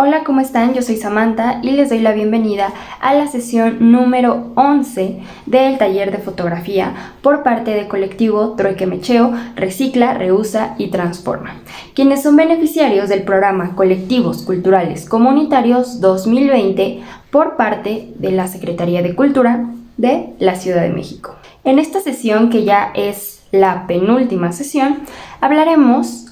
Hola, ¿cómo están? Yo soy Samantha y les doy la bienvenida a la sesión número 11 del taller de fotografía por parte del colectivo Trueque Mecheo, Recicla, Reusa y Transforma, quienes son beneficiarios del programa Colectivos Culturales Comunitarios 2020 por parte de la Secretaría de Cultura de la Ciudad de México. En esta sesión, que ya es la penúltima sesión, hablaremos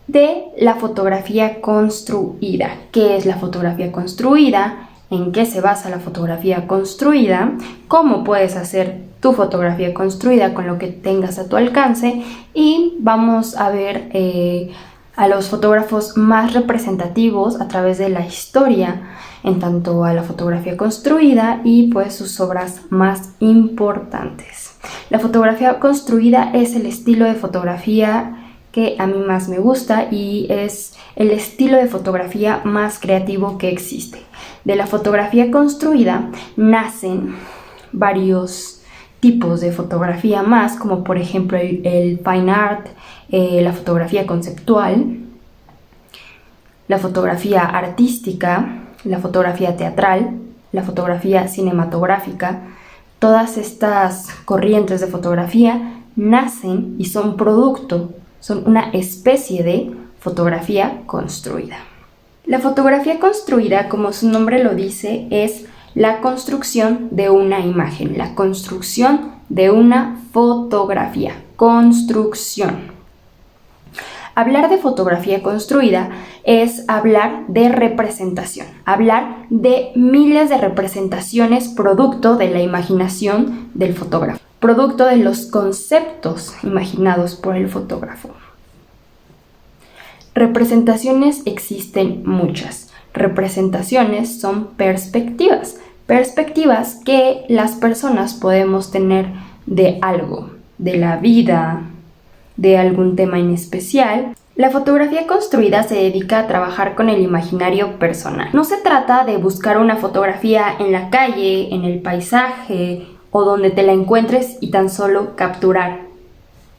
de la fotografía construida. ¿Qué es la fotografía construida? ¿En qué se basa la fotografía construida? ¿Cómo puedes hacer tu fotografía construida con lo que tengas a tu alcance? Y vamos a ver a los fotógrafos más representativos a través de la historia en tanto a la fotografía construida y pues sus obras más importantes. La fotografía construida es el estilo de fotografía que a mí más me gusta y es el estilo de fotografía más creativo que existe. De la fotografía construida nacen varios tipos de fotografía más, como por ejemplo el fine art, la fotografía conceptual, la fotografía artística, la fotografía teatral, la fotografía cinematográfica. Todas estas corrientes de fotografía nacen y son una especie de fotografía construida. La fotografía construida, como su nombre lo dice, es la construcción de una imagen, la construcción de una fotografía. Construcción. Hablar de fotografía construida es hablar de representación, hablar de miles de representaciones producto de la imaginación del fotógrafo, producto de los conceptos imaginados por el fotógrafo. Representaciones existen muchas. Representaciones son perspectivas que las personas podemos tener de algo, de la vida, de algún tema en especial. La fotografía construida se dedica a trabajar con el imaginario personal. No se trata de buscar una fotografía en la calle, en el paisaje o donde te la encuentres y tan solo capturar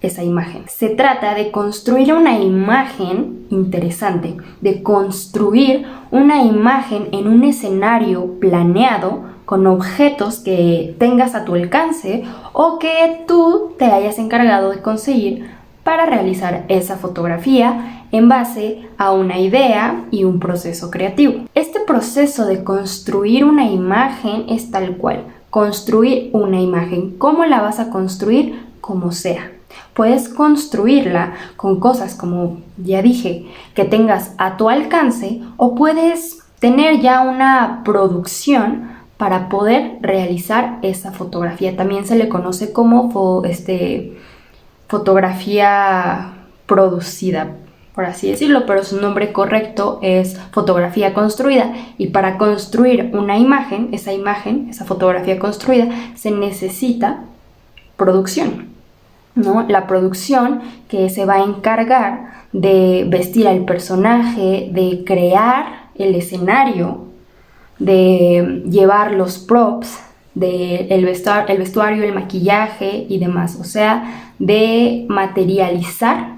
esa imagen. Se trata de construir una imagen interesante, de construir una imagen en un escenario planeado con objetos que tengas a tu alcance o que tú te hayas encargado de conseguir para realizar esa fotografía en base a una idea y un proceso creativo. Este proceso de construir una imagen es tal cual, construir una imagen. ¿Cómo la vas a construir? Como sea. Puedes construirla con cosas, como ya dije, que tengas a tu alcance, o puedes tener ya una producción para poder realizar esa fotografía. También se le conoce como fotografía producida, por así decirlo, pero su nombre correcto es fotografía construida. Y para construir una imagen, esa fotografía construida, se necesita producción, ¿no? La producción que se va a encargar de vestir al personaje, de crear el escenario, de llevar los props, el vestuario, el maquillaje y demás, o sea, de materializar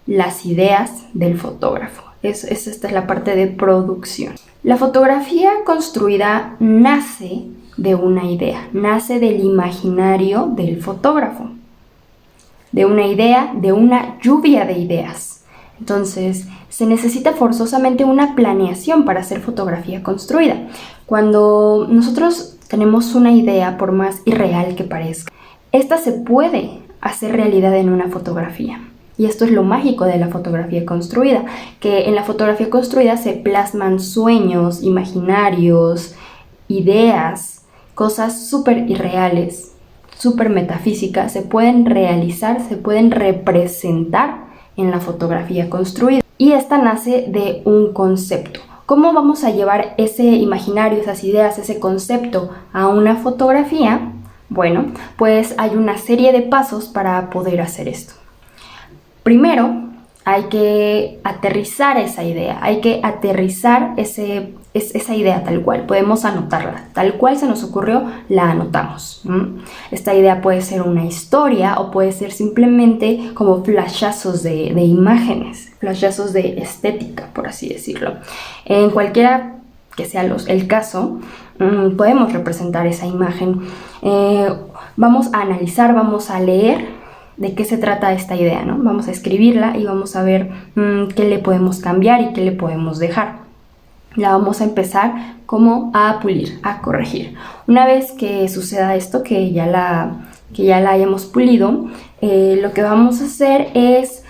las ideas del fotógrafo. Esta es la parte de producción. La fotografía construida nace de una idea, nace del imaginario del fotógrafo, de una idea, de una lluvia de ideas. Entonces, se necesita forzosamente una planeación para hacer fotografía construida. Cuando nosotros tenemos una idea, por más irreal que parezca, esta se puede hacer realidad en una fotografía. Y esto es lo mágico de la fotografía construida, que en la fotografía construida se plasman sueños, imaginarios, ideas, cosas súper irreales, súper metafísicas, se pueden realizar, se pueden representar en la fotografía construida. Y esta nace de un concepto. ¿Cómo vamos a llevar ese imaginario, esas ideas, ese concepto a una fotografía? Bueno, pues hay una serie de pasos para poder hacer esto. Primero, hay que aterrizar esa idea, hay que aterrizar ese es esa idea tal cual, podemos anotarla, tal cual se nos ocurrió, la anotamos. Esta idea puede ser una historia o puede ser simplemente como flashazos de imágenes, flashazos de estética, por así decirlo. En cualquiera que sea el caso, podemos representar esa imagen. Vamos a analizar, vamos a leer de qué se trata esta idea, ¿no? Vamos a escribirla y vamos a ver qué le podemos cambiar y qué le podemos dejar. La vamos a empezar como a pulir, a corregir. Una vez que suceda esto, que ya la hayamos pulido, lo que vamos a hacer es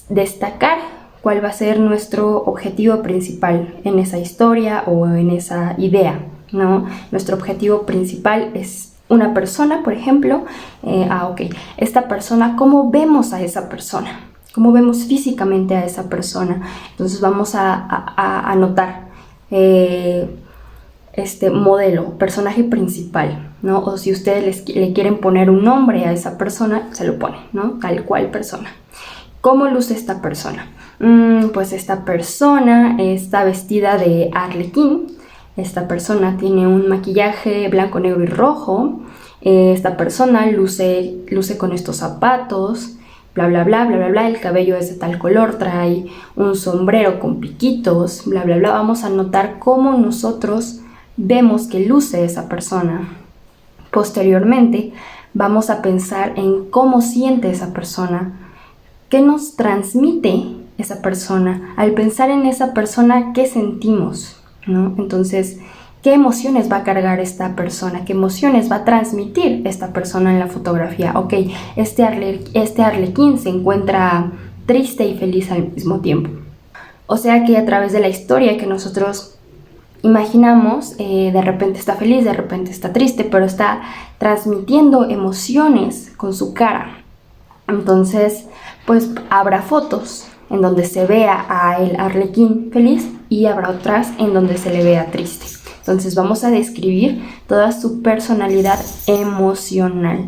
destacar cuál va a ser nuestro objetivo principal en esa historia o en esa idea, ¿no? Nuestro objetivo principal es una persona, por ejemplo. Esta persona, ¿cómo vemos a esa persona? ¿Cómo vemos físicamente a esa persona? Entonces vamos a anotar este modelo, personaje principal, ¿no? O si ustedes le quieren poner un nombre a esa persona, se lo ponen, ¿no? Tal cual persona. ¿Cómo luce esta persona? Pues esta persona está vestida de arlequín. Esta persona tiene un maquillaje blanco, negro y rojo. Esta persona luce con estos zapatos, bla bla bla bla bla bla, el cabello es de tal color, trae un sombrero con piquitos, bla bla bla. Vamos a notar cómo nosotros vemos que luce esa persona. Posteriormente vamos a pensar en cómo siente esa persona, qué nos transmite esa persona. Al pensar en esa persona, ¿qué sentimos? ¿No? Entonces, ¿qué emociones va a cargar esta persona? ¿Qué emociones va a transmitir esta persona en la fotografía? Ok, este arlequín se encuentra triste y feliz al mismo tiempo. O sea que a través de la historia que nosotros imaginamos, de repente está feliz, de repente está triste, pero está transmitiendo emociones con su cara. Entonces, pues habrá fotos en donde se vea a el arlequín feliz y habrá otras en donde se le vea triste. Entonces vamos a describir toda su personalidad emocional.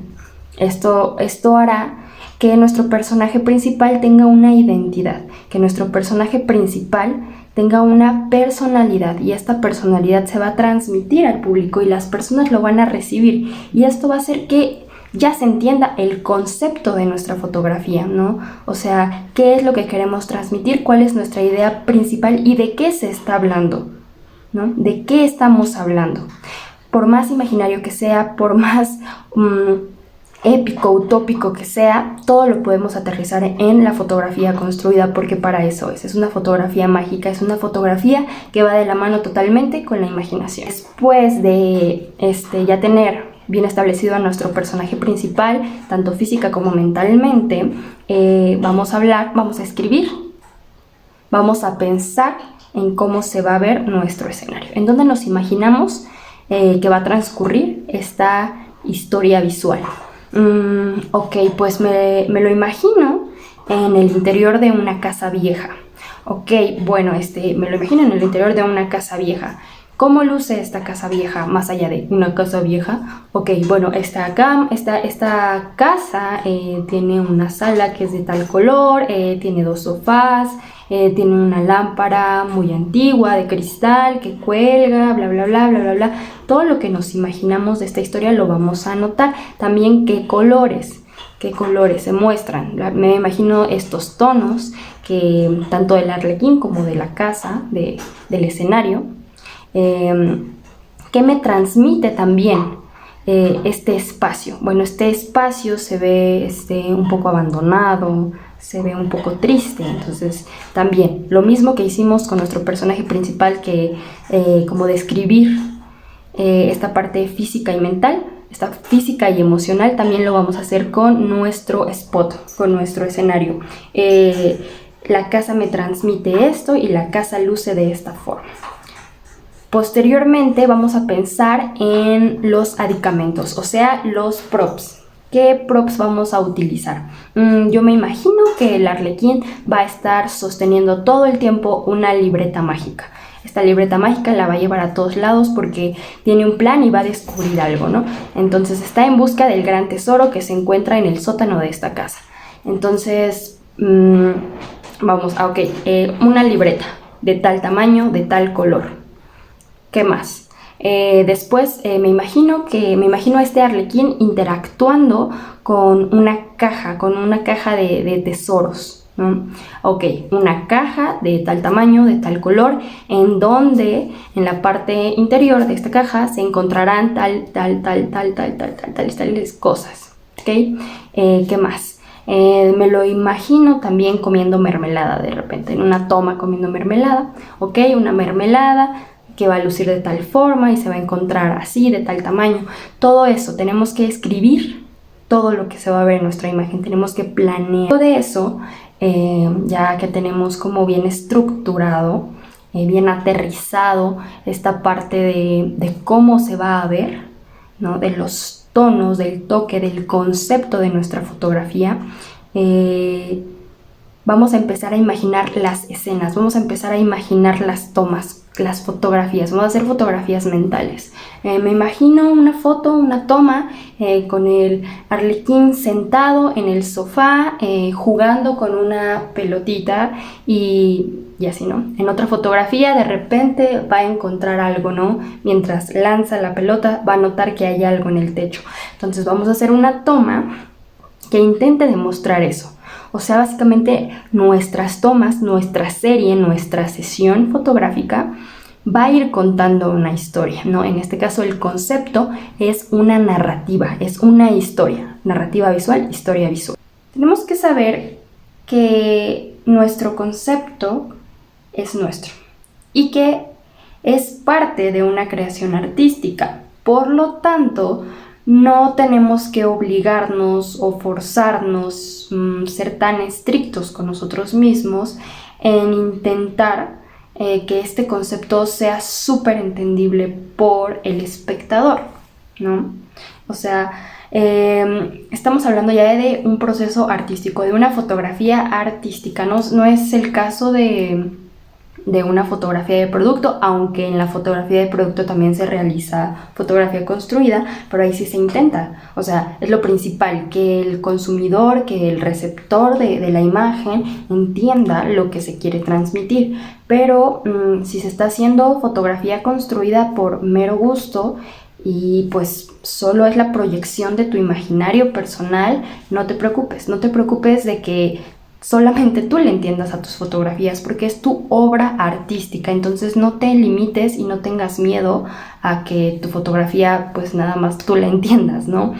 Esto hará que nuestro personaje principal tenga una identidad, que nuestro personaje principal tenga una personalidad, y esta personalidad se va a transmitir al público y las personas lo van a recibir, y esto va a hacer que ya se entienda el concepto de nuestra fotografía, ¿no? O sea, qué es lo que queremos transmitir, cuál es nuestra idea principal y de qué se está hablando, ¿no? ¿De qué estamos hablando? Por más imaginario que sea, por más épico, utópico que sea, todo lo podemos aterrizar en la fotografía construida, porque para eso es una fotografía mágica, es una fotografía que va de la mano totalmente con la imaginación. Después de ya tener bien establecido a nuestro personaje principal, tanto física como mentalmente, vamos a escribir, vamos a pensar en cómo se va a ver nuestro escenario, en dónde nos imaginamos que va a transcurrir esta historia visual. Ok, pues me lo imagino en el interior de una casa vieja. Ok, bueno, me lo imagino en el interior de una casa vieja. ¿Cómo luce esta casa vieja más allá de una casa vieja? Ok, bueno, esta casa tiene una sala que es de tal color, tiene 2 sofás, tiene una lámpara muy antigua de cristal que cuelga, bla bla bla bla bla bla. Todo lo que nos imaginamos de esta historia lo vamos a anotar. También qué colores se muestran. Me imagino estos tonos que tanto del arlequín como de la casa, del escenario. ¿Qué me transmite también este espacio? Bueno, este espacio se ve un poco abandonado, se ve un poco triste. Entonces también lo mismo que hicimos con nuestro personaje principal, que como describir esta parte física y mental, esta física y emocional, también lo vamos a hacer con nuestro spot, con nuestro escenario. La casa me transmite esto y la casa luce de esta forma. Posteriormente vamos a pensar en los aditamentos, o sea, los props. ¿Qué props vamos a utilizar? Yo me imagino que el arlequín va a estar sosteniendo todo el tiempo una libreta mágica. Esta libreta mágica la va a llevar a todos lados porque tiene un plan y va a descubrir algo, ¿no? Entonces está en busca del gran tesoro que se encuentra en el sótano de esta casa. Entonces, una libreta de tal tamaño, de tal color. ¿Qué más? Después me imagino a este arlequín interactuando con una caja de tesoros, ¿no? Ok, una caja de tal tamaño, de tal color, en donde en la parte interior de esta caja se encontrarán tales cosas, ¿ok? ¿Qué más? Me lo imagino también comiendo mermelada de repente, en una toma comiendo mermelada, ok, una mermelada que va a lucir de tal forma y se va a encontrar así, de tal tamaño. Todo eso tenemos que escribir, todo lo que se va a ver en nuestra imagen, tenemos que planear. Todo de eso, ya que tenemos como bien estructurado, bien aterrizado esta parte de cómo se va a ver, ¿no? De los tonos, del toque, del concepto de nuestra fotografía. Vamos a empezar a imaginar las escenas, vamos a empezar a imaginar las tomas, las fotografías, vamos a hacer fotografías mentales. Me imagino una foto, una toma con el arlequín sentado en el sofá jugando con una pelotita y así, ¿no? En otra fotografía de repente va a encontrar algo, ¿no? Mientras lanza la pelota va a notar que hay algo en el techo. Entonces vamos a hacer una toma que intente demostrar eso. O sea, básicamente nuestras tomas, nuestra serie, nuestra sesión fotográfica va a ir contando una historia, ¿no? En este caso el concepto es una narrativa, es una historia, narrativa visual, historia visual. Tenemos que saber que nuestro concepto es nuestro y que es parte de una creación artística. Por lo tanto, no tenemos que obligarnos o forzarnos, ser tan estrictos con nosotros mismos en intentar que este concepto sea súper entendible por el espectador, ¿no? O sea, estamos hablando ya de un proceso artístico, de una fotografía artística, no es el caso de una fotografía de producto, aunque en la fotografía de producto también se realiza fotografía construida, pero ahí sí se intenta, o sea, es lo principal, que el consumidor, que el receptor de la imagen entienda lo que se quiere transmitir, pero si se está haciendo fotografía construida por mero gusto y pues solo es la proyección de tu imaginario personal, no te preocupes de que solamente tú le entiendas a tus fotografías porque es tu obra artística, entonces no te limites y no tengas miedo a que tu fotografía pues nada más tú la entiendas, ¿no?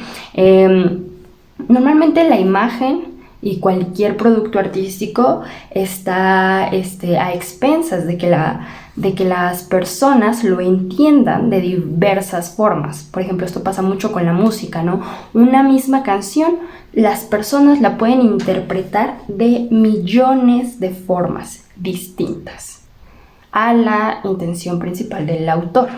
Normalmente la imagen y cualquier producto artístico está a expensas de que las personas lo entiendan de diversas formas. Por ejemplo, esto pasa mucho con la música, ¿no? Una misma canción, las personas la pueden interpretar de millones de formas distintas a la intención principal del autor.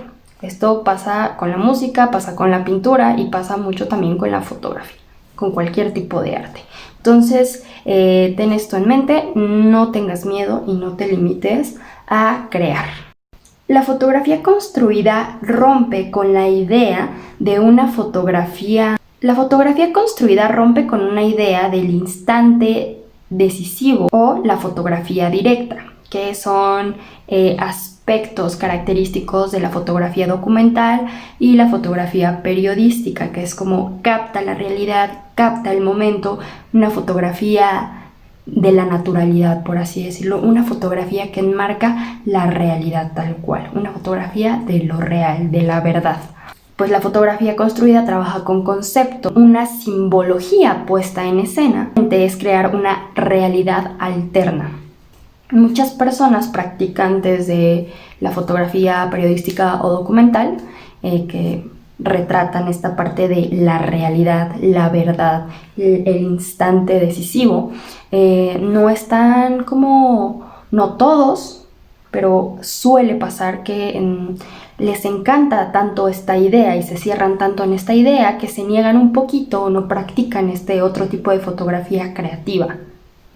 Esto pasa con la música, pasa con la pintura y pasa mucho también con la fotografía, con cualquier tipo de arte. Entonces, ten esto en mente, no tengas miedo y no te limites a crear. La fotografía construida rompe con la idea de una fotografía. La fotografía construida rompe con una idea del instante decisivo o la fotografía directa, que son aspectos característicos de la fotografía documental y la fotografía periodística, que es como capta la realidad, capta el momento, una fotografía de la naturalidad, por así decirlo, una fotografía que enmarca la realidad tal cual, una fotografía de lo real, de la verdad. Pues la fotografía construida trabaja con concepto, una simbología puesta en escena, es crear una realidad alterna. Muchas personas practicantes de la fotografía periodística o documental que retratan esta parte de la realidad, la verdad, el instante decisivo, no están como, no todos, pero suele pasar que les encanta tanto esta idea y se cierran tanto en esta idea que se niegan un poquito o no practican este otro tipo de fotografía creativa,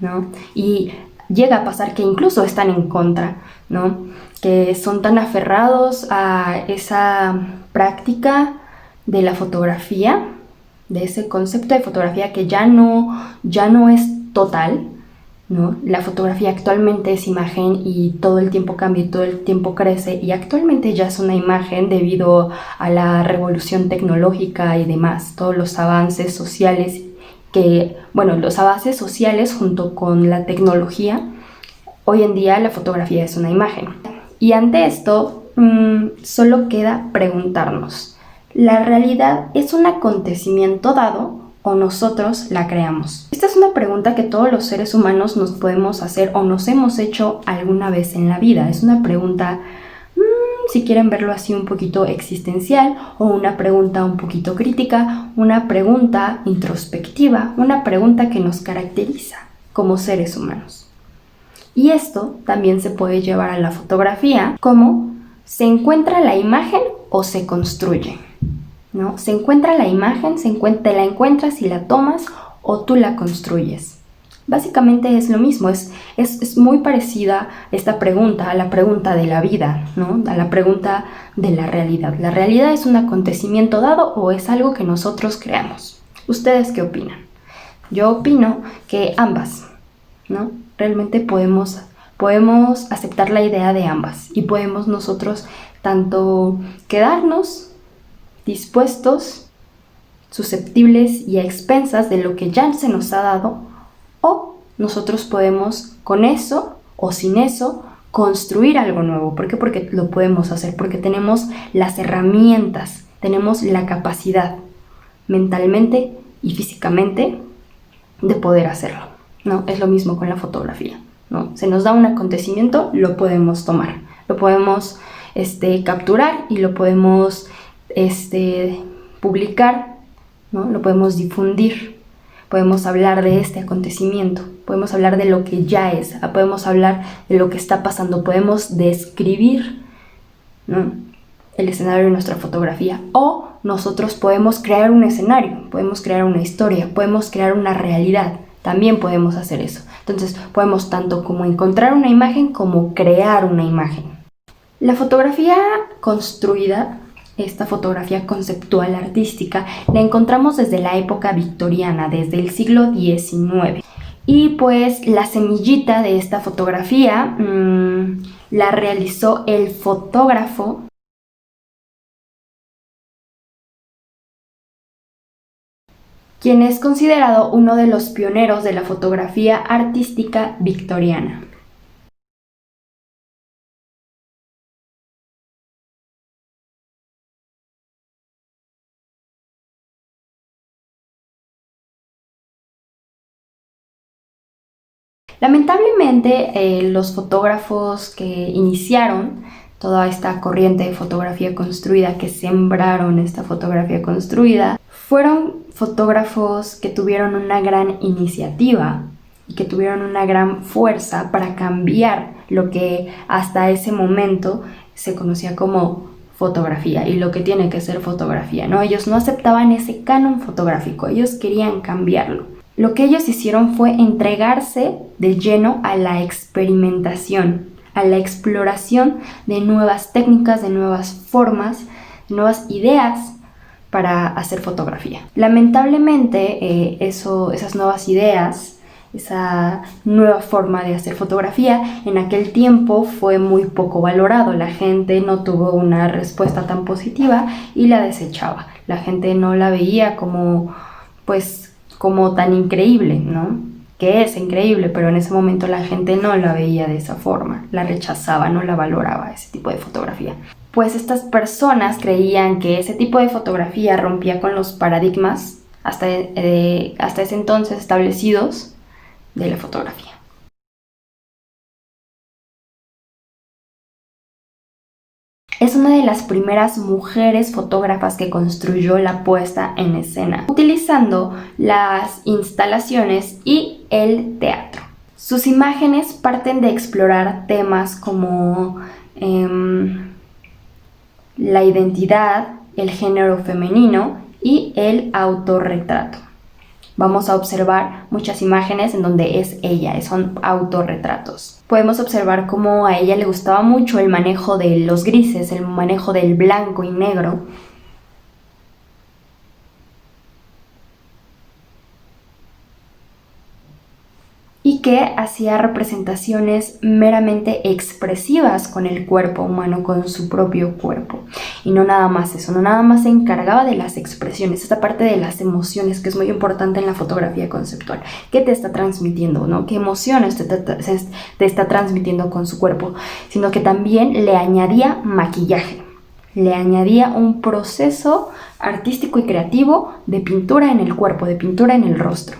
¿no? Y llega a pasar que incluso están en contra, ¿no? Que son tan aferrados a esa práctica de la fotografía, de ese concepto de fotografía que ya no es total, ¿no? La fotografía actualmente es imagen y todo el tiempo cambia y todo el tiempo crece, y actualmente ya es una imagen debido a la revolución tecnológica y demás, todos los avances sociales los avances sociales junto con la tecnología. Hoy en día la fotografía es una imagen. Y ante esto, solo queda preguntarnos, ¿la realidad es un acontecimiento dado o nosotros la creamos? Esta es una pregunta que todos los seres humanos nos podemos hacer o nos hemos hecho alguna vez en la vida. Es una pregunta, si quieren verlo así, un poquito existencial, o una pregunta un poquito crítica, una pregunta introspectiva, una pregunta que nos caracteriza como seres humanos. Y esto también se puede llevar a la fotografía como ¿se encuentra la imagen o se construye? ¿No? Se encuentra la imagen, te la encuentras y la tomas, o tú la construyes. Básicamente es lo mismo, es muy parecida esta pregunta a la pregunta de la vida, ¿no? A la pregunta de la realidad. ¿La realidad es un acontecimiento dado o es algo que nosotros creamos? ¿Ustedes qué opinan? Yo opino que ambas, ¿no? Realmente podemos aceptar la idea de ambas, y podemos nosotros tanto quedarnos dispuestos, susceptibles y a expensas de lo que ya se nos ha dado, o nosotros podemos con eso o sin eso construir algo nuevo. ¿Por qué? Porque lo podemos hacer, porque tenemos las herramientas, tenemos la capacidad mentalmente y físicamente de poder hacerlo, ¿no? Es lo mismo con la fotografía, ¿no? Se nos da un acontecimiento, lo podemos tomar, lo podemos capturar y lo podemos publicar, ¿no? Lo podemos difundir, podemos hablar de este acontecimiento, podemos hablar de lo que ya es, podemos hablar de lo que está pasando, podemos describir, ¿no?, el escenario de nuestra fotografía, o nosotros podemos crear un escenario, podemos crear una historia, podemos crear una realidad, también podemos hacer eso. Entonces podemos tanto como encontrar una imagen como crear una imagen. La fotografía construida, esta fotografía conceptual artística, la encontramos desde la época victoriana, desde el siglo XIX. Y pues la semillita de esta fotografía la realizó el fotógrafo quien es considerado uno de los pioneros de la fotografía artística victoriana. Lamentablemente, los fotógrafos que iniciaron toda esta corriente de fotografía construida, que sembraron esta fotografía construida, fueron fotógrafos que tuvieron una gran iniciativa y que tuvieron una gran fuerza para cambiar lo que hasta ese momento se conocía como fotografía y lo que tiene que ser fotografía, ¿no? Ellos no aceptaban ese canon fotográfico, ellos querían cambiarlo. Lo que ellos hicieron fue entregarse de lleno a la experimentación, a la exploración de nuevas técnicas, de nuevas formas, de nuevas ideas para hacer fotografía. Lamentablemente, esas nuevas ideas, esa nueva forma de hacer fotografía, en aquel tiempo fue muy poco valorado. La gente no tuvo una respuesta tan positiva y la desechaba. La gente no la veía como tan increíble, ¿no? Que es increíble, pero en ese momento la gente no la veía de esa forma, la rechazaba, no la valoraba, ese tipo de fotografía. Pues estas personas creían que ese tipo de fotografía rompía con los paradigmas hasta ese entonces establecidos de la fotografía. Es una de las primeras mujeres fotógrafas que construyó la puesta en escena, utilizando las instalaciones y el teatro. Sus imágenes parten de explorar temas como la identidad, el género femenino y el autorretrato. Vamos a observar muchas imágenes en donde es ella, son autorretratos. Podemos observar cómo a ella le gustaba mucho el manejo de los grises, el manejo del blanco y negro. Y y que hacía representaciones meramente expresivas con el cuerpo humano, con su propio cuerpo. Y no nada más eso, no nada más se encargaba de las expresiones, esta parte de las emociones que es muy importante en la fotografía conceptual. ¿Qué te está transmitiendo, no? ¿Qué emociones te está transmitiendo con su cuerpo? Sino que también le añadía maquillaje, le añadía un proceso artístico y creativo de pintura en el cuerpo, de pintura en el rostro.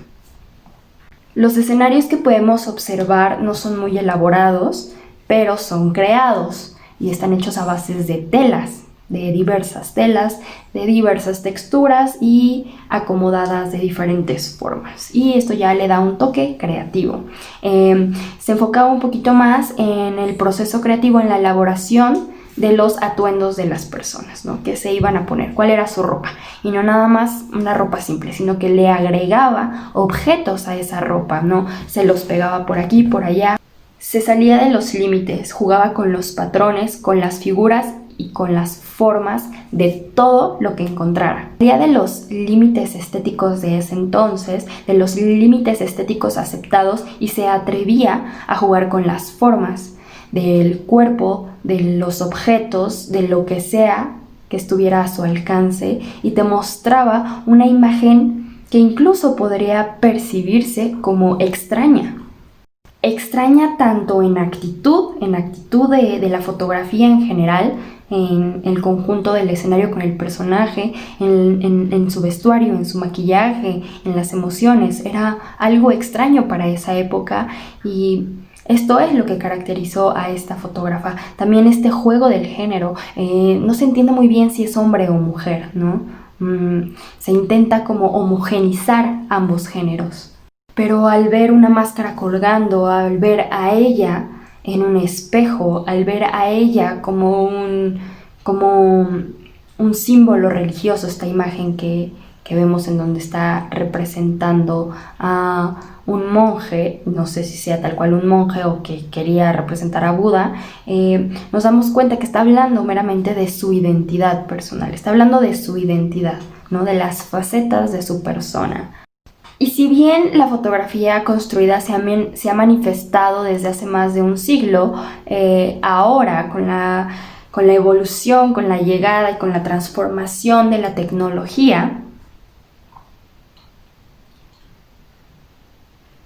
Los escenarios que podemos observar no son muy elaborados, pero son creados y están hechos a bases de telas, de diversas telas, de diversas texturas y acomodadas de diferentes formas. Y esto ya le da un toque creativo. Se enfocaba un poquito más en el proceso creativo, en la elaboración de los atuendos de las personas, ¿no? Que se iban a poner, cuál era su ropa, y no nada más una ropa simple, sino que le agregaba objetos a esa ropa, ¿no? Se los pegaba por aquí, por allá, se salía de los límites, jugaba con los patrones, con las figuras y con las formas de todo lo que encontrara. Salía de los límites estéticos de ese entonces, de los límites estéticos aceptados, y se atrevía a jugar con las formas del cuerpo, de los objetos, de lo que sea que estuviera a su alcance, y te mostraba una imagen que incluso podría percibirse como extraña. Extraña tanto en actitud de la fotografía en general, en el conjunto del escenario con el personaje, en su vestuario, en su maquillaje, en las emociones. Era algo extraño para esa época, y esto es lo que caracterizó a esta fotógrafa. También este juego del género. No se entiende muy bien si es hombre o mujer, ¿no? Se intenta como homogenizar ambos géneros. Pero al ver una máscara colgando, al ver a ella en un espejo, al ver a ella como un símbolo religioso, esta imagen que vemos en donde está representando a un monje, no sé si sea tal cual un monje o que quería representar a Buda, nos damos cuenta que está hablando meramente de su identidad personal, está hablando de su identidad, ¿no? De las facetas de su persona. Y si bien la fotografía construida se ha manifestado desde hace más de un siglo, ahora con la evolución, con la llegada y con la transformación de la tecnología,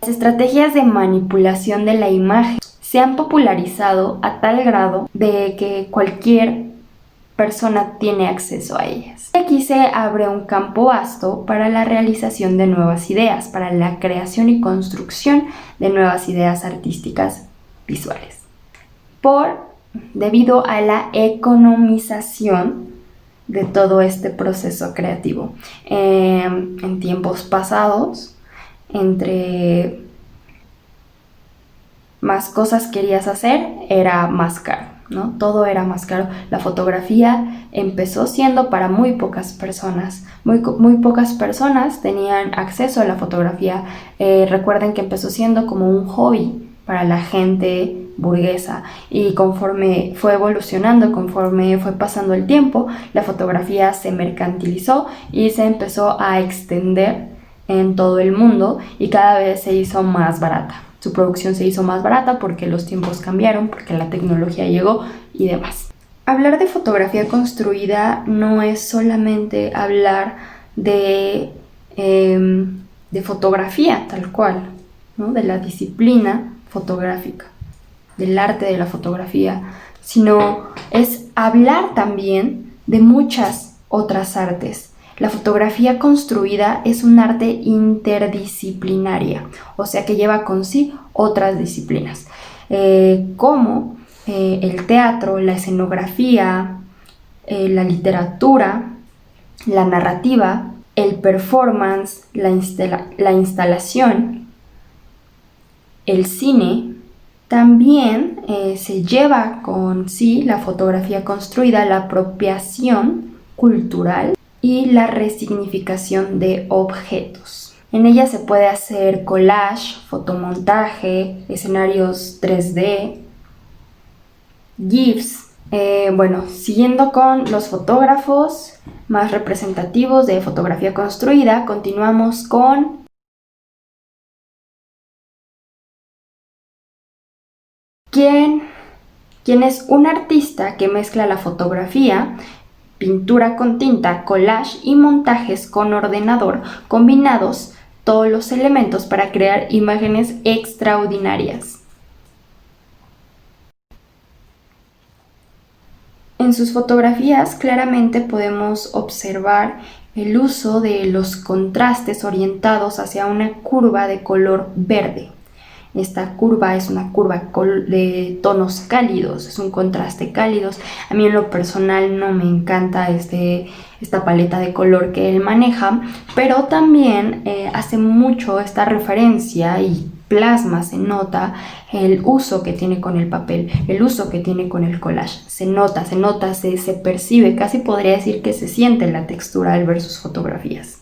las estrategias de manipulación de la imagen se han popularizado a tal grado de que cualquier persona tiene acceso a ellas. Aquí se abre un campo vasto para la realización de nuevas ideas, para la creación y construcción de nuevas ideas artísticas visuales. Debido a la economización de todo este proceso creativo. En tiempos pasados, entre más cosas querías hacer, era más caro, ¿no? Todo era más caro. La fotografía empezó siendo para muy pocas personas. Muy pocas personas tenían acceso a la fotografía. Recuerden que empezó siendo como un hobby para la gente burguesa, y conforme fue evolucionando, conforme fue pasando el tiempo, la fotografía se mercantilizó y se empezó a extender en todo el mundo, y cada vez se hizo más barata. Su producción se hizo más barata porque los tiempos cambiaron, porque la tecnología llegó y demás. Hablar de fotografía construida no es solamente hablar de fotografía tal cual, ¿no? De la disciplina fotográfica, del arte de la fotografía, sino es hablar también de muchas otras artes. La fotografía construida es un arte interdisciplinaria, o sea que lleva con sí otras disciplinas, como el teatro, la escenografía, la literatura, la narrativa, el performance, la instalación, el cine. También se lleva con sí la fotografía construida, la apropiación cultural y la resignificación de objetos. En ella se puede hacer collage, fotomontaje, escenarios 3D, GIFs. Bueno, siguiendo con los fotógrafos más representativos de fotografía construida, continuamos con quien es un artista que mezcla la fotografía, pintura con tinta, collage y montajes con ordenador, combinados todos los elementos para crear imágenes extraordinarias. En sus fotografías claramente podemos observar el uso de los contrastes orientados hacia una curva de color verde. Esta curva es una curva de tonos cálidos, es un contraste cálidos. A mí en lo personal no me encanta esta paleta de color que él maneja, pero también hace mucho esta referencia y plasma, se nota el uso que tiene con el papel, el uso que tiene con el collage. Se nota, se percibe, casi podría decir que se siente la textura al ver sus fotografías.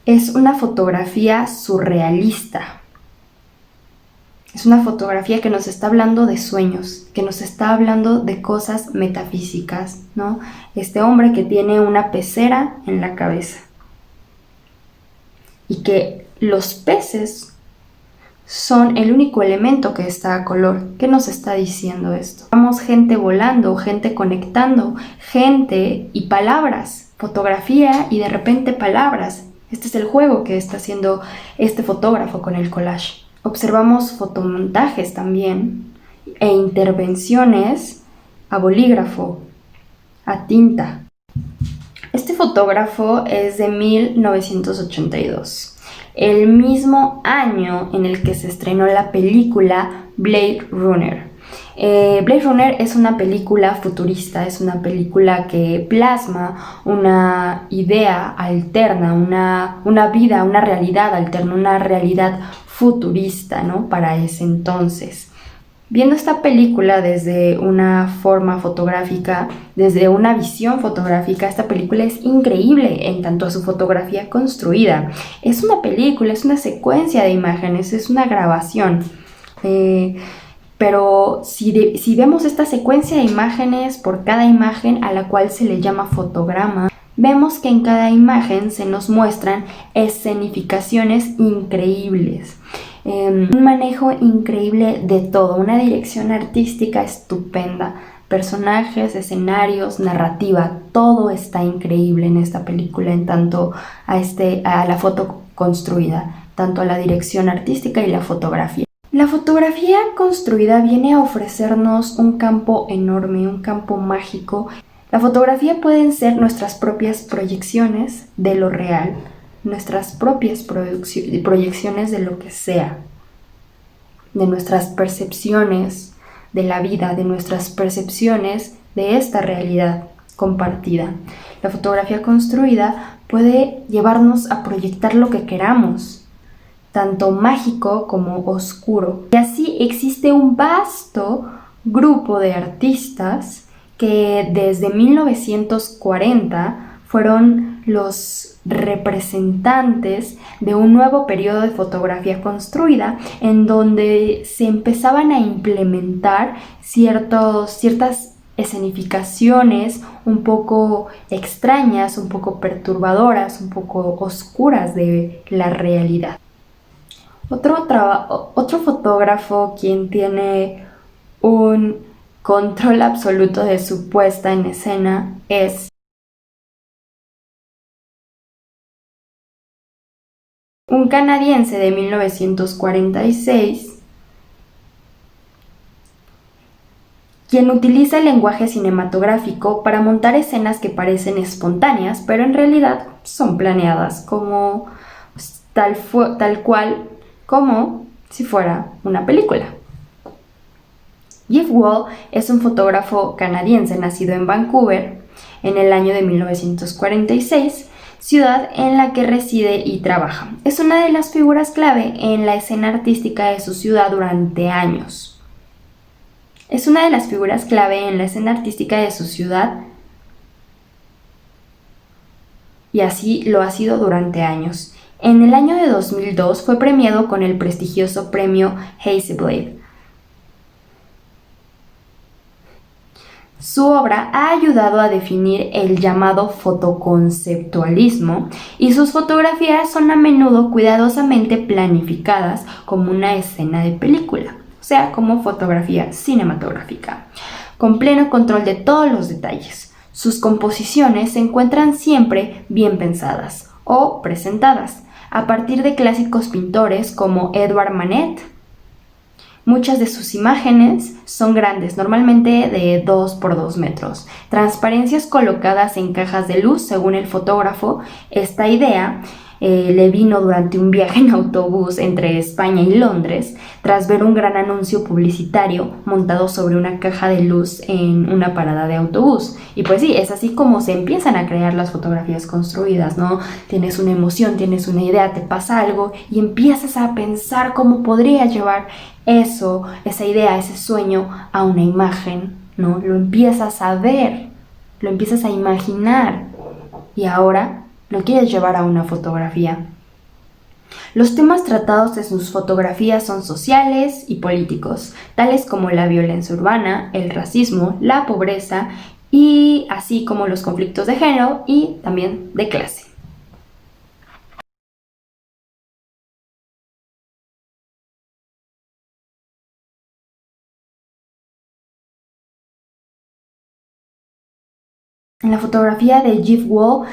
Es una fotografía surrealista. Es una fotografía que nos está hablando de sueños, que nos está hablando de cosas metafísicas, ¿no? Este hombre que tiene una pecera en la cabeza y que los peces son el único elemento que está a color. ¿Qué nos está diciendo esto? Vamos gente volando, gente conectando, gente y palabras, fotografía y de repente palabras. Este es el juego que está haciendo este fotógrafo con el collage. Observamos fotomontajes también e intervenciones a bolígrafo, a tinta. Este fotógrafo es de 1982, el mismo año en el que se estrenó la película Blade Runner. Blade Runner es una película futurista, es una película que plasma una idea alterna, una vida, una realidad alterna, una realidad futurista, ¿no? Para ese entonces. Viendo esta película desde una forma fotográfica, desde una visión fotográfica, esta película es increíble en tanto a su fotografía construida. Es una película, es una secuencia de imágenes, es una grabación. Pero si vemos esta secuencia de imágenes por cada imagen a la cual se le llama fotograma, vemos que en cada imagen se nos muestran escenificaciones increíbles. Un manejo increíble de todo, una dirección artística estupenda, personajes, escenarios, narrativa, todo está increíble en esta película en tanto a la foto construida, tanto a la dirección artística y la fotografía. La fotografía construida viene a ofrecernos un campo enorme, un campo mágico. La fotografía pueden ser nuestras propias proyecciones de lo real, nuestras propias proyecciones de lo que sea, de nuestras percepciones de la vida, de nuestras percepciones de esta realidad compartida. La fotografía construida puede llevarnos a proyectar lo que queramos, tanto mágico como oscuro. Y así existe un vasto grupo de artistas que desde 1940 fueron los representantes de un nuevo periodo de fotografía construida en donde se empezaban a implementar ciertas escenificaciones un poco extrañas, un poco perturbadoras, un poco oscuras de la realidad. Otro fotógrafo quien tiene un control absoluto de su puesta en escena es un canadiense de 1946, quien utiliza el lenguaje cinematográfico para montar escenas que parecen espontáneas, pero en realidad son planeadas como tal cual como si fuera una película. Jeff Wall es un fotógrafo canadiense nacido en Vancouver en el año de 1946, ciudad en la que reside y trabaja. Es una de las figuras clave en la escena artística de su ciudad durante años. Es una de las figuras clave en la escena artística de su ciudad y así lo ha sido durante años. En el año de 2002 fue premiado con el prestigioso premio Hasselblad. Su obra ha ayudado a definir el llamado fotoconceptualismo y sus fotografías son a menudo cuidadosamente planificadas como una escena de película, o sea, como fotografía cinematográfica, con pleno control de todos los detalles. Sus composiciones se encuentran siempre bien pensadas o presentadas, a partir de clásicos pintores como Edouard Manet. Muchas de sus imágenes son grandes, normalmente de 2 por 2 metros. Transparencias colocadas en cajas de luz, según el fotógrafo. Esta idea le vino durante un viaje en autobús entre España y Londres, tras ver un gran anuncio publicitario montado sobre una caja de luz en una parada de autobús. Y pues sí, es así como se empiezan a crear las fotografías construidas, ¿no? Tienes una emoción, tienes una idea, te pasa algo y empiezas a pensar cómo podría llevar eso, esa idea, ese sueño a una imagen, ¿no? Lo empiezas a ver, lo empiezas a imaginar y ahora lo quieres llevar a una fotografía. Los temas tratados en sus fotografías son sociales y políticos, tales como la violencia urbana, el racismo, la pobreza y así como los conflictos de género y también de clase. En la fotografía de Jeff Wall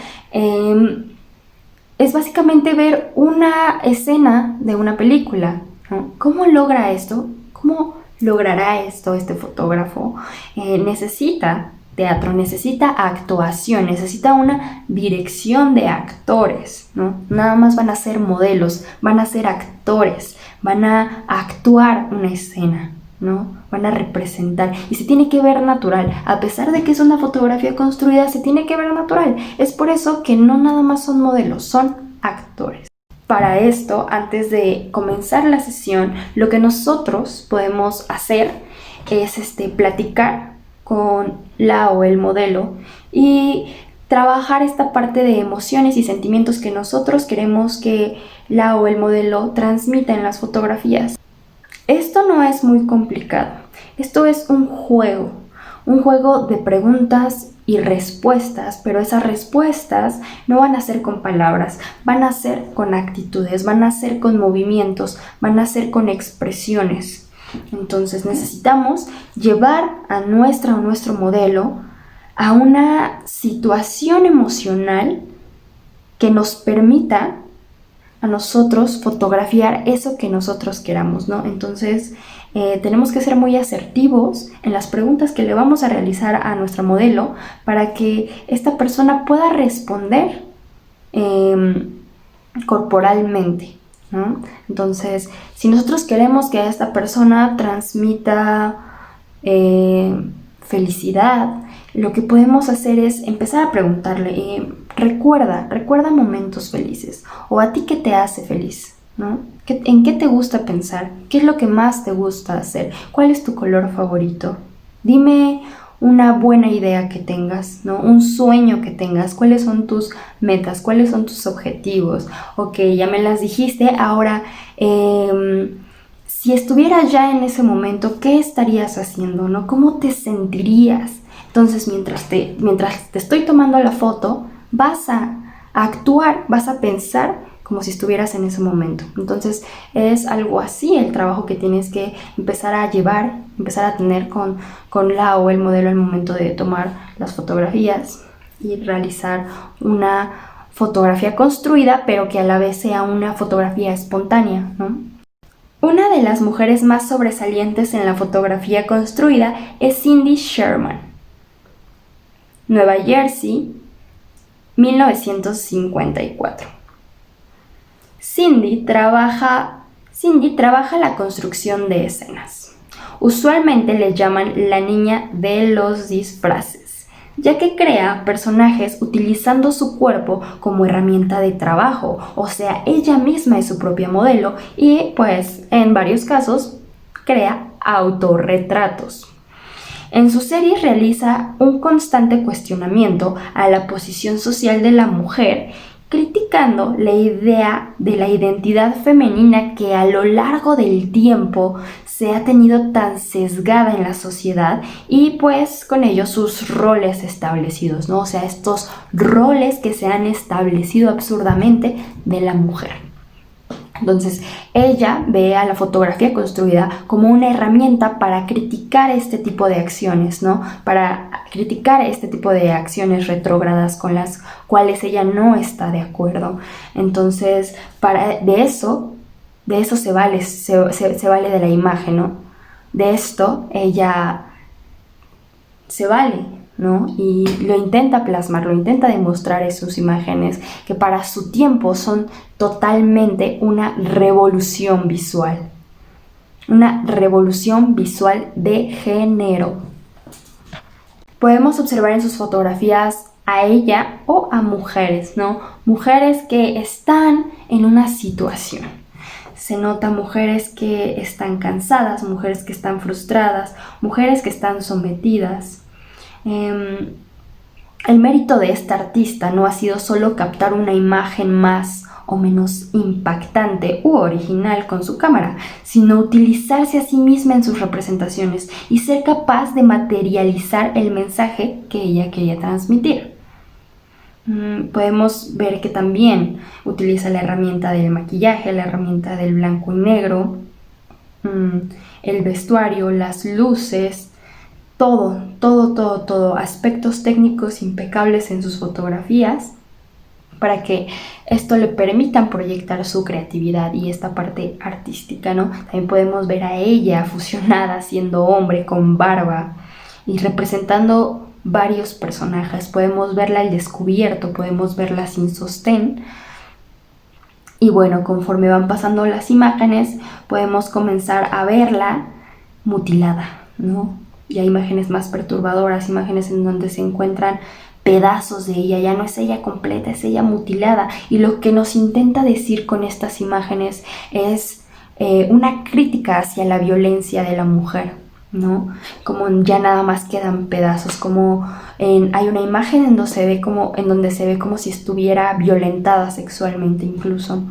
es básicamente ver una escena de una película, ¿no? ¿Cómo logra esto? ¿Cómo logrará esto este fotógrafo? Necesita teatro, necesita actuación, necesita una dirección de actores, ¿no? Nada más van a ser modelos, van a ser actores, van a actuar una escena, ¿no? Van a representar y se tiene que ver natural. A pesar de que es una fotografía construida, se tiene que ver natural. Es por eso que no nada más son modelos, son actores. Para esto, antes de comenzar la sesión, lo que nosotros podemos hacer es platicar con la o el modelo y trabajar esta parte de emociones y sentimientos que nosotros queremos que la o el modelo transmita en las fotografías. Esto no es muy complicado, esto es un juego de preguntas y respuestas, pero esas respuestas no van a ser con palabras, van a ser con actitudes, van a ser con movimientos, van a ser con expresiones. Entonces necesitamos llevar a nuestra o nuestro modelo a una situación emocional que nos permita a nosotros fotografiar eso que nosotros queramos, ¿no? Entonces tenemos que ser muy asertivos en las preguntas que le vamos a realizar a nuestra modelo para que esta persona pueda responder corporalmente, ¿no? Entonces, si nosotros queremos que a esta persona transmita felicidad, lo que podemos hacer es empezar a preguntarle, recuerda momentos felices, o a ti qué te hace feliz, ¿no? ¿En qué te gusta pensar? ¿Qué es lo que más te gusta hacer? ¿Cuál es tu color favorito? Dime una buena idea que tengas, ¿no? Un sueño que tengas. ¿Cuáles son tus metas? ¿Cuáles son tus objetivos? Ok, ya me las dijiste. Ahora, si estuvieras ya en ese momento, ¿qué estarías haciendo, no? ¿Cómo te sentirías? Entonces, mientras te estoy tomando la foto, vas a actuar, vas a pensar como si estuvieras en ese momento. Entonces, es algo así el trabajo que tienes que empezar a llevar, empezar a tener con la o el modelo al momento de tomar las fotografías y realizar una fotografía construida, pero que a la vez sea una fotografía espontánea, ¿no? Una de las mujeres más sobresalientes en la fotografía construida es Cindy Sherman, Nueva Jersey, 1954. Cindy trabaja la construcción de escenas. Usualmente le llaman la niña de los disfraces, ya que crea personajes utilizando su cuerpo como herramienta de trabajo, o sea, ella misma es su propia modelo y, pues, en varios casos, crea autorretratos. En sus series realiza un constante cuestionamiento a la posición social de la mujer criticando la idea de la identidad femenina que a lo largo del tiempo se ha tenido tan sesgada en la sociedad y pues con ello sus roles establecidos, ¿no? O sea, estos roles que se han establecido absurdamente de la mujer. Entonces, ella ve a la fotografía construida como una herramienta para criticar este tipo de acciones, ¿no? Para criticar este tipo de acciones retrógradas con las cuales ella no está de acuerdo. Entonces, de eso se vale de la imagen, ¿no? De esto ella se vale, ¿no? Y lo intenta plasmar, lo intenta demostrar en sus imágenes, que para su tiempo son totalmente una revolución visual. Una revolución visual de género. Podemos observar en sus fotografías a ella o a mujeres, ¿no? Mujeres que están en una situación. Se nota mujeres que están cansadas, mujeres que están frustradas, mujeres que están sometidas. El mérito de esta artista no ha sido solo captar una imagen más o menos impactante u original con su cámara, sino utilizarse a sí misma en sus representaciones y ser capaz de materializar el mensaje que ella quería transmitir. Podemos ver que también utiliza la herramienta del maquillaje, la herramienta del blanco y negro, el vestuario, las luces, todo, aspectos técnicos impecables en sus fotografías para que esto le permitan proyectar su creatividad y esta parte artística, ¿no? También podemos ver a ella fusionada siendo hombre con barba y representando varios personajes. Podemos verla al descubierto, podemos verla sin sostén. Y bueno, conforme van pasando las imágenes, podemos comenzar a verla mutilada, ¿no? Ya imágenes más perturbadoras, imágenes en donde se encuentran pedazos de ella, ya no es ella completa, es ella mutilada. Y lo que nos intenta decir con estas imágenes es una crítica hacia la violencia de la mujer, ¿no? Como ya nada más quedan pedazos, como hay una imagen en donde se ve como si estuviera violentada sexualmente incluso.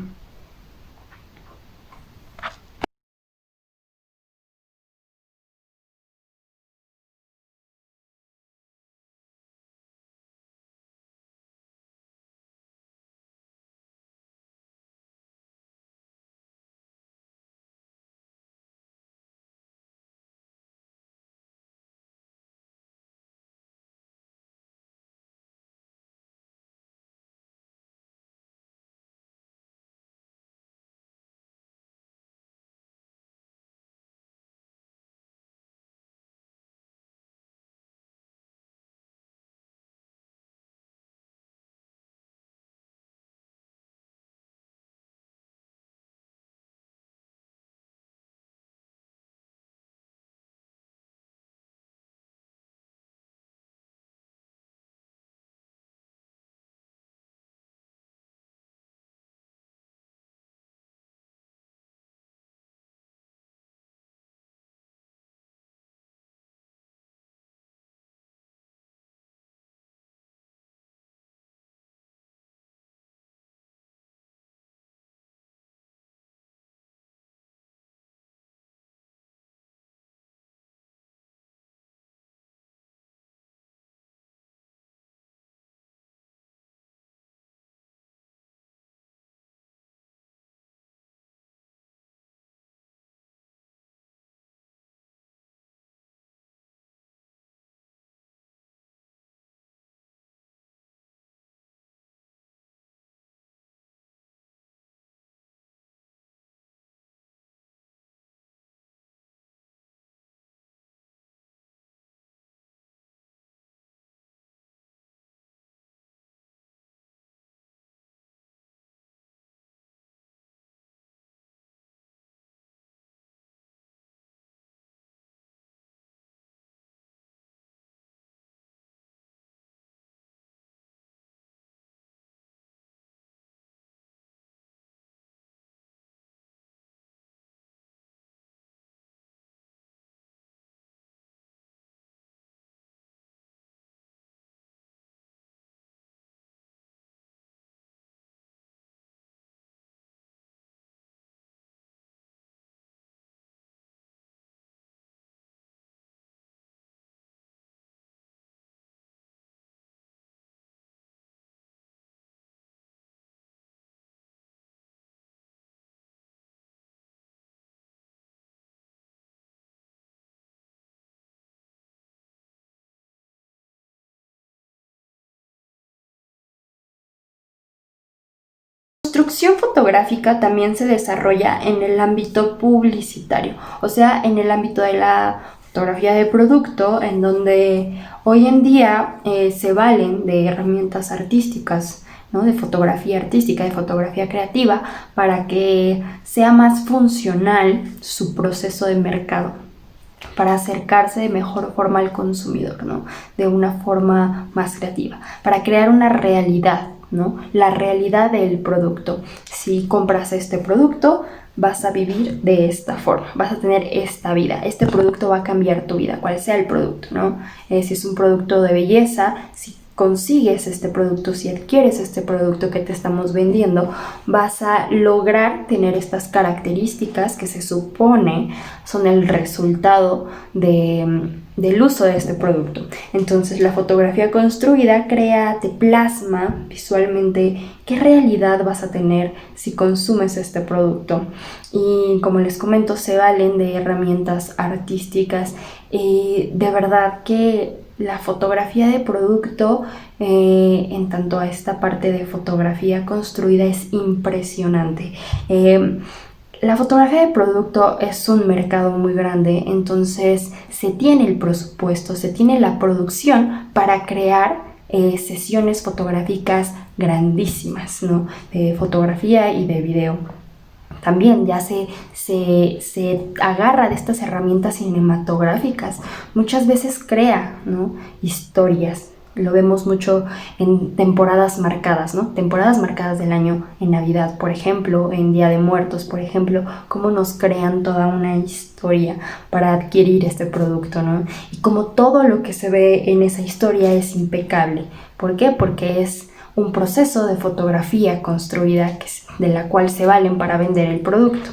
construcción fotográfica también se desarrolla en el ámbito publicitario, o sea, en el ámbito de la fotografía de producto, en donde hoy en día se valen de herramientas artísticas, ¿no? De fotografía artística, de fotografía creativa, para que sea más funcional su proceso de mercado, para acercarse de mejor forma al consumidor, ¿no? De una forma más creativa, para crear una realidad, ¿no? La realidad del producto. Si compras este producto, vas a vivir de esta forma, vas a tener esta vida, este producto va a cambiar tu vida, cual sea el producto, ¿no? Si es un producto de belleza, si consigues este producto, si adquieres este producto que te estamos vendiendo, vas a lograr tener estas características que se supone son el resultado del uso de este producto. Entonces la fotografía construida te plasma visualmente qué realidad vas a tener si consumes este producto. Y como les comento, se valen de herramientas artísticas. De verdad que la fotografía de producto, en tanto a esta parte de fotografía construida, es impresionante. La fotografía de producto es un mercado muy grande, entonces se tiene el presupuesto, se tiene la producción para crear sesiones fotográficas grandísimas, ¿no? De fotografía y de video. También ya se agarra de estas herramientas cinematográficas. Muchas veces crea, ¿no? Historias. Lo vemos mucho en temporadas marcadas, ¿no? Temporadas marcadas del año, en Navidad, por ejemplo, en Día de Muertos, por ejemplo, cómo nos crean toda una historia para adquirir este producto, ¿no? Y como todo lo que se ve en esa historia es impecable. ¿Por qué? Porque es un proceso de fotografía construida de la cual se valen para vender el producto.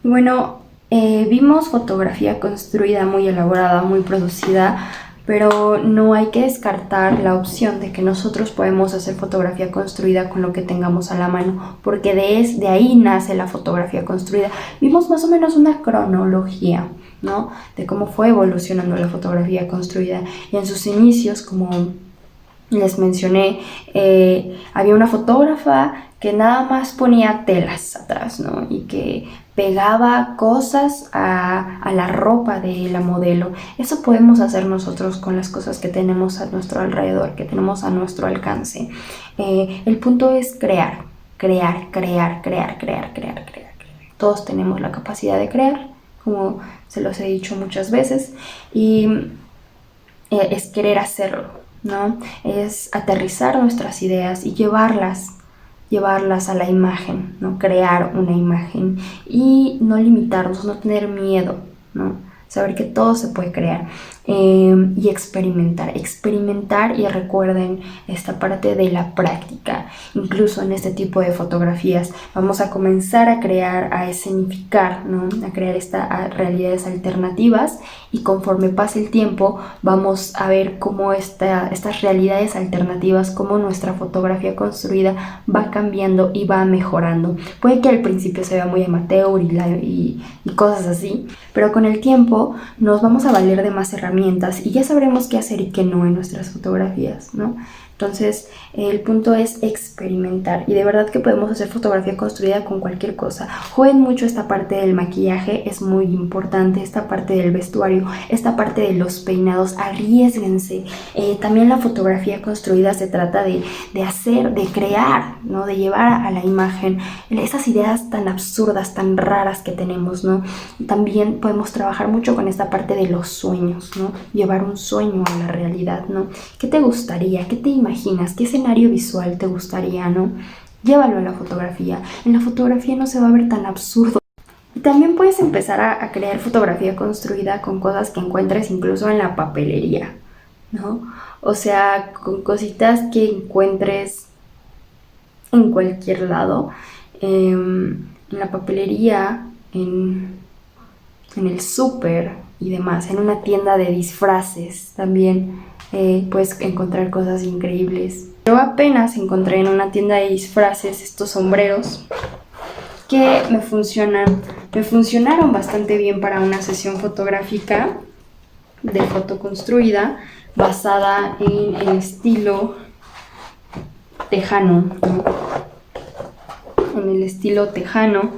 Bueno, vimos fotografía construida muy elaborada, muy producida, pero no hay que descartar la opción de que nosotros podemos hacer fotografía construida con lo que tengamos a la mano, porque de ahí nace la fotografía construida. Vimos más o menos una cronología, ¿no? De cómo fue evolucionando la fotografía construida, y en sus inicios, como les mencioné, había una fotógrafa que nada más ponía telas atrás, ¿no? Y que pegaba cosas a la ropa de la modelo. Eso podemos hacer nosotros con las cosas que tenemos a nuestro alrededor, que tenemos a nuestro alcance. El punto es crear. Todos tenemos la capacidad de crear, como se los he dicho muchas veces, y es querer hacerlo, ¿no? Es aterrizar nuestras ideas y llevarlas a la imagen, ¿no? Crear una imagen y no limitarnos, no tener miedo, ¿no? saber que todo se puede crear. Y experimentar, y recuerden esta parte de la práctica. Incluso en este tipo de fotografías vamos a comenzar a crear, a escenificar, ¿no? A crear estas realidades alternativas, y conforme pase el tiempo vamos a ver cómo estas realidades alternativas, cómo nuestra fotografía construida va cambiando y va mejorando. Puede que al principio se vea muy amateur y cosas así, pero con el tiempo nos vamos a valer de más herramientas y ya sabremos qué hacer y qué no en nuestras fotografías, ¿no? Entonces, el punto es experimentar, y de verdad que podemos hacer fotografía construida con cualquier cosa. Jueguen mucho esta parte del maquillaje, es muy importante, esta parte del vestuario, esta parte de los peinados, arriésguense. También la fotografía construida se trata de hacer, de crear, ¿no? De llevar a la imagen esas ideas tan absurdas, tan raras que tenemos, ¿no? También podemos trabajar mucho con esta parte de los sueños, ¿no? Llevar un sueño a la realidad, ¿no? ¿Qué te gustaría? ¿Qué te imaginas? ¿Qué escenario visual te gustaría, no? Llévalo a la fotografía. En la fotografía no se va a ver tan absurdo. Y también puedes empezar a crear fotografía construida con cosas que encuentres incluso en la papelería, ¿no? O sea, con cositas que encuentres en cualquier lado. En la papelería, en el súper y demás, en una tienda de disfraces también. Puedes encontrar cosas increíbles. Yo apenas encontré en una tienda de disfraces estos sombreros que me funcionaron bastante bien para una sesión fotográfica de foto construida basada en el estilo tejano, ¿no? En el estilo tejano,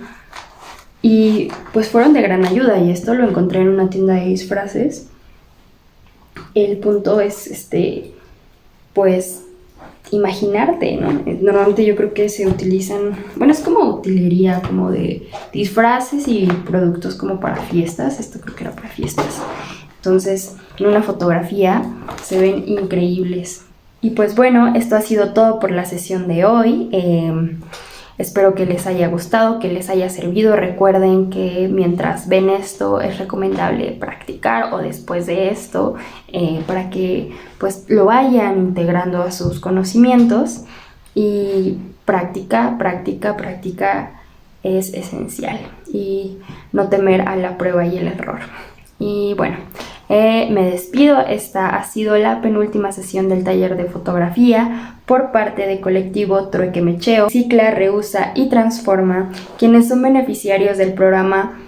y pues fueron de gran ayuda, y esto lo encontré en una tienda de disfraces. El punto es, pues, imaginarte, ¿no? Normalmente yo creo que se utilizan, bueno, es como utilería, como de disfraces y productos como para fiestas. Esto creo que era para fiestas. Entonces, en una fotografía se ven increíbles. Y pues bueno, esto ha sido todo por la sesión de hoy. Espero que les haya gustado, que les haya servido. Recuerden que mientras ven esto es recomendable practicar, o después de esto, para que pues lo vayan integrando a sus conocimientos. Y práctica es esencial, y no temer a la prueba y el error. Y bueno, me despido. Esta ha sido la penúltima sesión del taller de fotografía por parte de Colectivo Trueque Mecheo, Recicla, Reusa y Transforma, quienes son beneficiarios del programa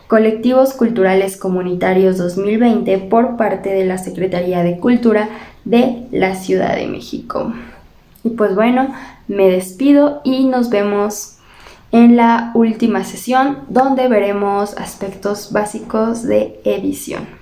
Colectivos Culturales Comunitarios 2020 por parte de la Secretaría de Cultura de la Ciudad de México. Y pues bueno, me despido y nos vemos en la última sesión, donde veremos aspectos básicos de edición.